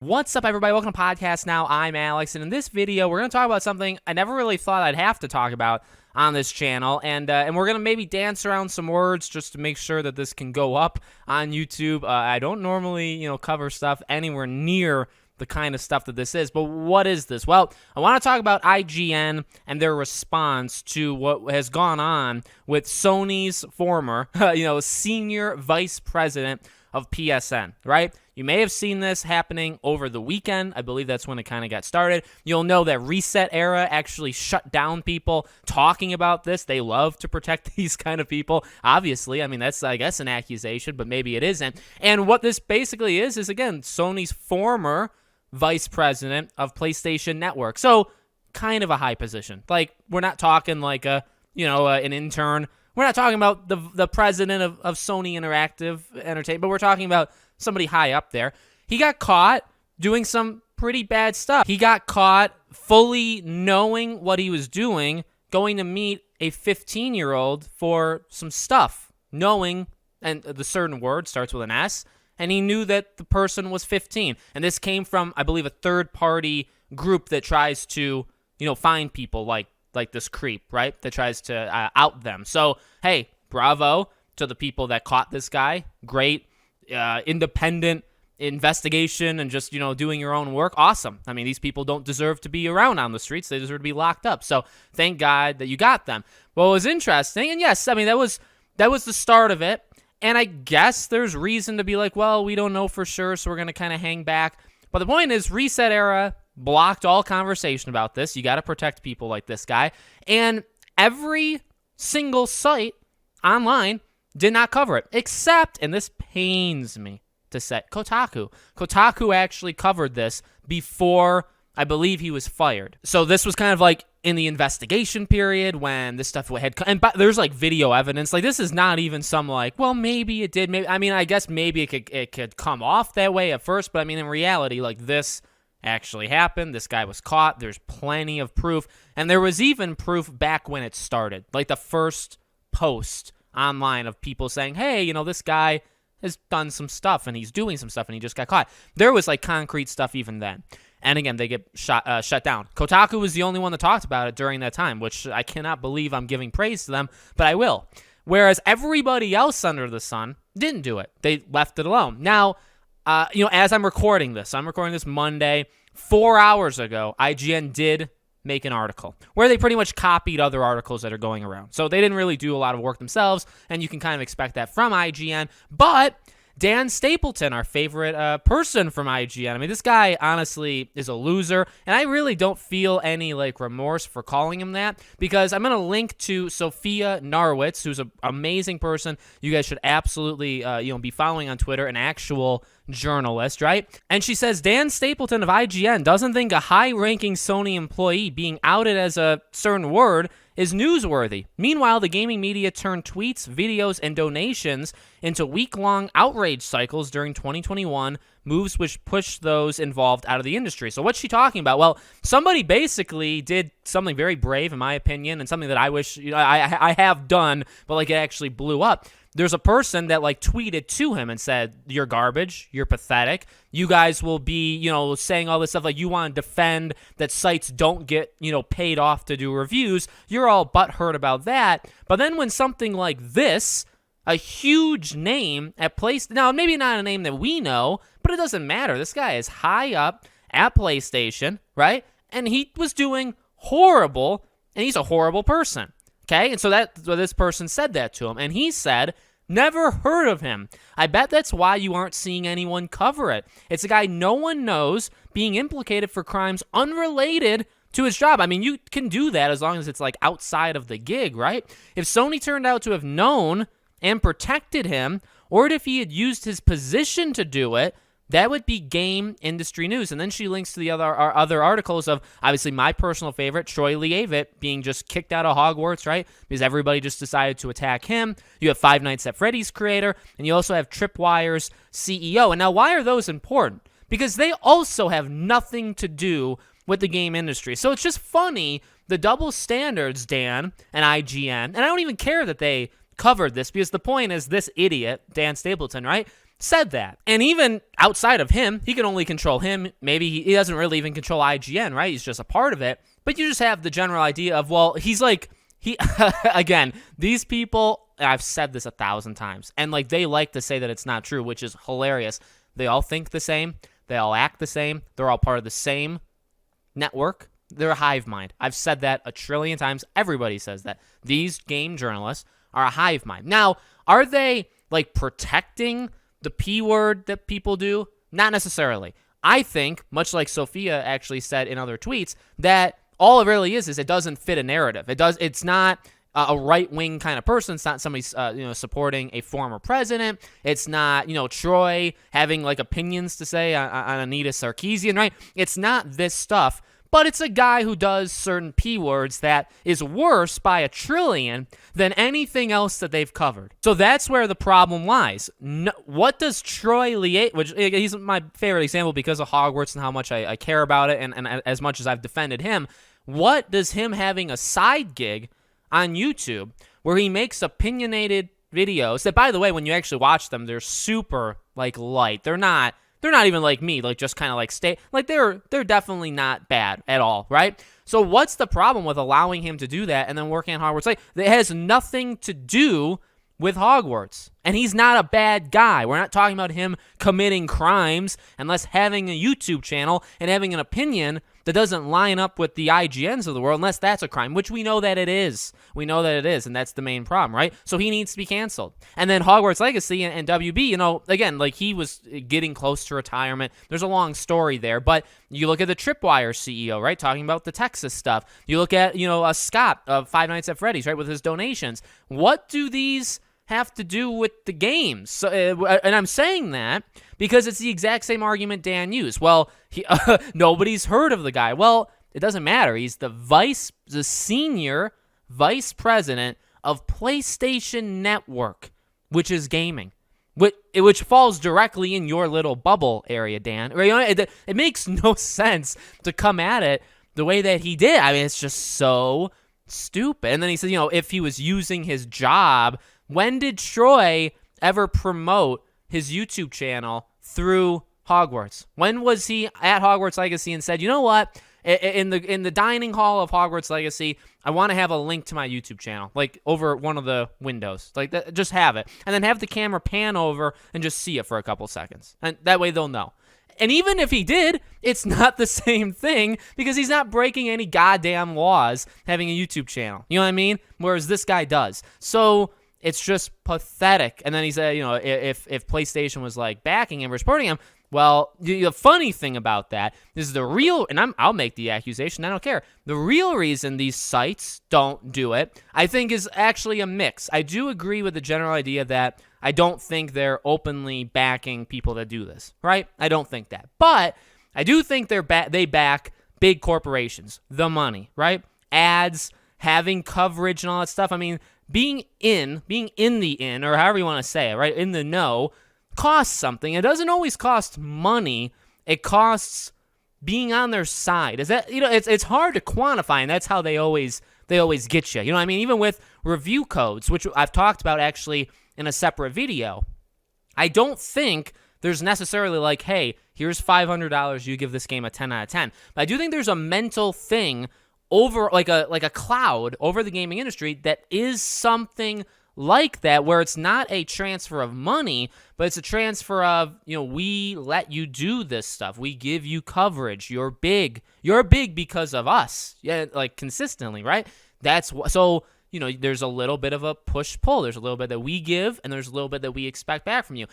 What's up, everybody? Welcome to Podcast Now. I'm Alex, and in this video, we're going to talk about something I never really thought I'd have to talk about on this channel, and we're going to maybe dance around some words just to make sure that this can go up on YouTube. I don't normally, cover stuff anywhere near the kind of stuff that this is, but what is this? Well, I want to talk about IGN and their response to what has gone on with Sony's former, senior vice president of PSN, right? You may have seen this happening over the weekend. I believe that's when it kind of got started. You'll know that Reset Era actually shut down people talking about this. They love to protect these kind of people. Obviously, I mean, that's, I guess, an accusation, but maybe it isn't. And what this basically is again, Sony's former vice president of PlayStation Network. So kind of a high position. Like, we're not talking like an intern. We're not talking about the president of Sony Interactive Entertainment, but we're talking about somebody high up there. He got caught doing some pretty bad stuff. He got caught fully knowing what he was doing, going to meet a 15-year-old for some stuff, knowing, and the certain word starts with an S, and he knew that the person was 15. And this came from, I believe, a third-party group that tries to, find people like this creep, right, that tries to out them. So, hey, bravo to the people that caught this guy. Great independent investigation and just, doing your own work. Awesome. I mean, these people don't deserve to be around on the streets. They deserve to be locked up. So thank God that you got them. What was interesting, and yes, I mean, that was the start of it. And I guess there's reason to be like, well, we don't know for sure, so we're going to kind of hang back. But the point is, Reset Era blocked all conversation about this. You got to protect people like this guy. And every single site online did not cover it, except, and this pains me to say, Kotaku. Kotaku actually covered this before, I believe, he was fired. So this was kind of like in the investigation period when this stuff had come, and there's like video evidence. Like, this is not even some like, well, maybe it did. Maybe, I mean, I guess maybe it could come off that way at first, but I mean, in reality, like, this actually happened. This guy was caught. There's plenty of proof, and there was even proof back when it started, like the first post online of people saying, hey, this guy has done some stuff and he's doing some stuff and he just got caught. There was like concrete stuff even then. And again, they get shut down. Kotaku was the only one that talked about it during that time, which I cannot believe I'm giving praise to them, but I will. Whereas everybody else under the sun didn't do it. They left it alone. Now, as I'm recording this Monday, 4 hours ago, IGN did make an article where they pretty much copied other articles that are going around. So they didn't really do a lot of work themselves, and you can kind of expect that from IGN. But Dan Stapleton, our favorite person from IGN, I mean, this guy honestly is a loser, and I really don't feel any like remorse for calling him that, because I'm going to link to Sophia Narwitz, who's an amazing person. You guys should absolutely be following on Twitter, an actual journalist, right? And she says Dan Stapleton of IGN doesn't think a high-ranking Sony employee being outed as a certain word is newsworthy. Meanwhile, the gaming media turned tweets, videos, and donations into week-long outrage cycles during 2021, moves which pushed those involved out of the industry. So what's she talking about? Well, somebody basically did something very brave, in my opinion, and something that I wish I have done, but like it actually blew up. There's a person that like tweeted to him and said, you're garbage, you're pathetic, you guys will be, saying all this stuff like you want to defend that sites don't get, paid off to do reviews. You're all butthurt about that. But then when something like this, a huge name at PlayStation, now maybe not a name that we know, but it doesn't matter. This guy is high up at PlayStation, right? And he was doing horrible, and he's a horrible person. Okay, and so this person said that to him, and he said, never heard of him. I bet that's why you aren't seeing anyone cover it. It's a guy no one knows being implicated for crimes unrelated to his job. I mean, you can do that as long as it's like outside of the gig, right? If Sony turned out to have known and protected him, or if he had used his position to do it, that would be game industry news. And then she links to the other articles of, obviously, my personal favorite, Troy Leavitt, being just kicked out of Hogwarts, right? Because everybody just decided to attack him. You have Five Nights at Freddy's creator, and you also have Tripwire's CEO. And now, why are those important? Because they also have nothing to do with the game industry. So it's just funny, the double standards, Dan and IGN, and I don't even care that they covered this, because the point is this idiot, Dan Stapleton, right? said that. And even outside of him, he can only control him. Maybe he doesn't really even control IGN, right? He's just a part of it. But you just have the general idea of, well, he's like, again, these people, I've said this 1,000 times, and like they like to say that it's not true, which is hilarious. They all think the same. They all act the same. They're all part of the same network. They're a hive mind. I've said that 1,000,000,000,000 times. Everybody says that. These game journalists are a hive mind. Now, are they like protecting the P word that people do? Not necessarily. I think, much like Sophia actually said in other tweets, that all it really is it doesn't fit a narrative. It's not a right-wing kind of person. It's not somebody supporting a former president. It's not Troy having like opinions to say on Anita Sarkeesian, right? It's not this stuff. But it's a guy who does certain P words that is worse by 1,000,000,000,000 than anything else that they've covered. So that's where the problem lies. What does Troy Liate, which he's my favorite example because of Hogwarts and how much I care about it and as much as I've defended him, what does him having a side gig on YouTube where he makes opinionated videos that, by the way, when you actually watch them, they're super like light. They're not even like me, like just kind of like they're definitely not bad at all, right? So what's the problem with allowing him to do that and then working on Hogwarts? Like, it has nothing to do with Hogwarts. And he's not a bad guy. We're not talking about him committing crimes unless having a YouTube channel and having an opinion that doesn't line up with the IGNs of the world, unless that's a crime, which we know that it is. We know that it is, and that's the main problem, right? So he needs to be canceled. And then Hogwarts Legacy and WB, again, like he was getting close to retirement. There's a long story there, but you look at the Tripwire CEO, right, talking about the Texas stuff. You look at, Scott of Five Nights at Freddy's, right, with his donations. What do these have to do with the games? So, and I'm saying that because it's the exact same argument Dan used. Well, nobody's heard of the guy. Well, it doesn't matter. He's the senior vice president of PlayStation Network, which is gaming, which falls directly in your little bubble area, Dan. It makes no sense to come at it the way that he did. I mean, it's just so stupid. And then he said, if he was using his job, when did Troy ever promote his YouTube channel through Hogwarts? When was he at Hogwarts Legacy and said, you know what, in the dining hall of Hogwarts Legacy, I want to have a link to my YouTube channel, like over one of the windows, like that, just have it, and then have the camera pan over and just see it for a couple seconds, and that way they'll know. And even if he did, it's not the same thing because he's not breaking any goddamn laws having a YouTube channel. You know what I mean? Whereas this guy does. So it's just pathetic. And then he said, if PlayStation was like backing him or supporting him, well, the funny thing about that is the real, and I'll make the accusation, I don't care. The real reason these sites don't do it, I think, is actually a mix. I do agree with the general idea that I don't think they're openly backing people that do this, right? I don't think that. But I do think they back big corporations, the money, right? Ads, having coverage and all that stuff. I mean, being in the in, or however you want to say it, right, in the know, costs something. It doesn't always cost money. It costs being on their side. Is that, it's hard to quantify, and that's how they always get you. You know what I mean? Even with review codes, which I've talked about actually in a separate video, I don't think there's necessarily like, hey, here's $500, you give this game a 10 out of 10. But I do think there's a mental thing over like a cloud over the gaming industry that is something like that, where it's not a transfer of money, but it's a transfer of, we let you do this stuff. We give you coverage. You're big because of us. Yeah, like consistently, right? So there's a little bit of a push-pull. There's a little bit that we give, and there's a little bit that we expect back from you.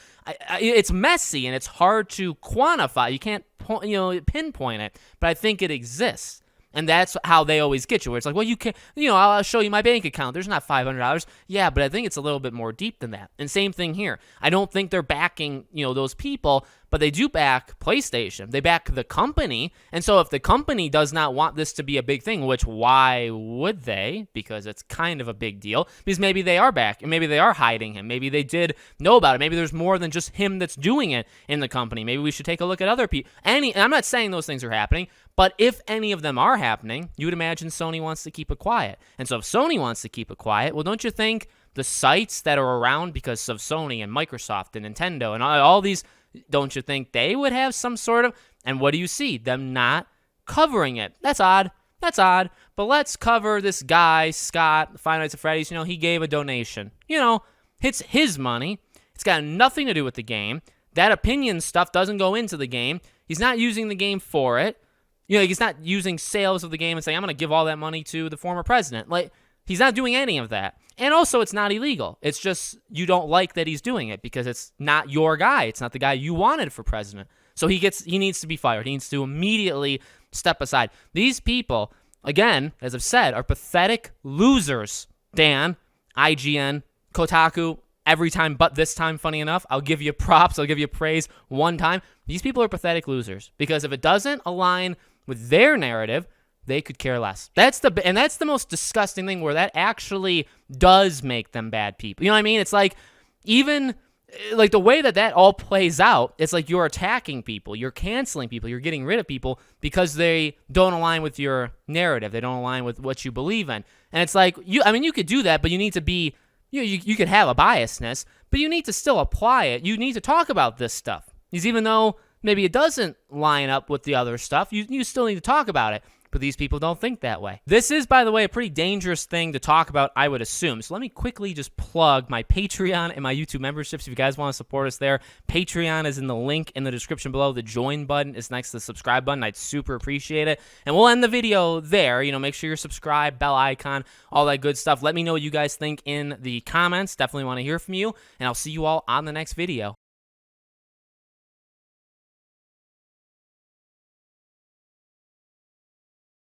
It's messy, and it's hard to quantify. You can't pinpoint it, but I think it exists. And that's how they always get you, where it's like, well, you can't, I'll show you my bank account. There's not $500. Yeah, but I think it's a little bit more deep than that. And same thing here. I don't think they're backing, those people, but they do back PlayStation. They back the company. And so if the company does not want this to be a big thing, which why would they? Because it's kind of a big deal. Because maybe they are back, and maybe they are hiding him. Maybe they did know about it. Maybe there's more than just him that's doing it in the company. Maybe we should take a look at other people. I'm not saying those things are happening, but if any of them are happening, you would imagine Sony wants to keep it quiet. And so if Sony wants to keep it quiet, well, don't you think the sites that are around because of Sony and Microsoft and Nintendo and all these, don't you think they would have some sort of, and what do you see? Them not covering it. That's odd. That's odd. But let's cover this guy, Scott, Five Nights at Freddy's. He gave a donation. It's his money. It's got nothing to do with the game. That opinion stuff doesn't go into the game. He's not using the game for it. He's not using sales of the game and saying, I'm going to give all that money to the former president. He's not doing any of that. And also, it's not illegal. It's just you don't like that he's doing it because it's not your guy. It's not the guy you wanted for president. So he needs to be fired. He needs to immediately step aside. These people, again, as I've said, are pathetic losers. Dan, IGN, Kotaku, every time but this time, funny enough, I'll give you props, I'll give you praise one time. These people are pathetic losers because if it doesn't align with their narrative, they could care less. That's the most disgusting thing, where that actually does make them bad people. You know what I mean? It's like, even like the way that all plays out, it's like you're attacking people, you're canceling people, you're getting rid of people because they don't align with your narrative. They don't align with what you believe in. And it's like, you could do that, but you need to be, you could have a biasness, but you need to still apply it. You need to talk about this stuff. Because even though maybe it doesn't line up with the other stuff, you still need to talk about it. But these people don't think that way. This is, by the way, a pretty dangerous thing to talk about, I would assume. So let me quickly just plug my Patreon and my YouTube memberships. If you guys want to support us there, Patreon is in the link in the description below. The join button is next to the subscribe button. I'd super appreciate it. And we'll end the video there. Make sure you're subscribed, bell icon, all that good stuff. Let me know what you guys think in the comments. Definitely want to hear from you. And I'll see you all on the next video.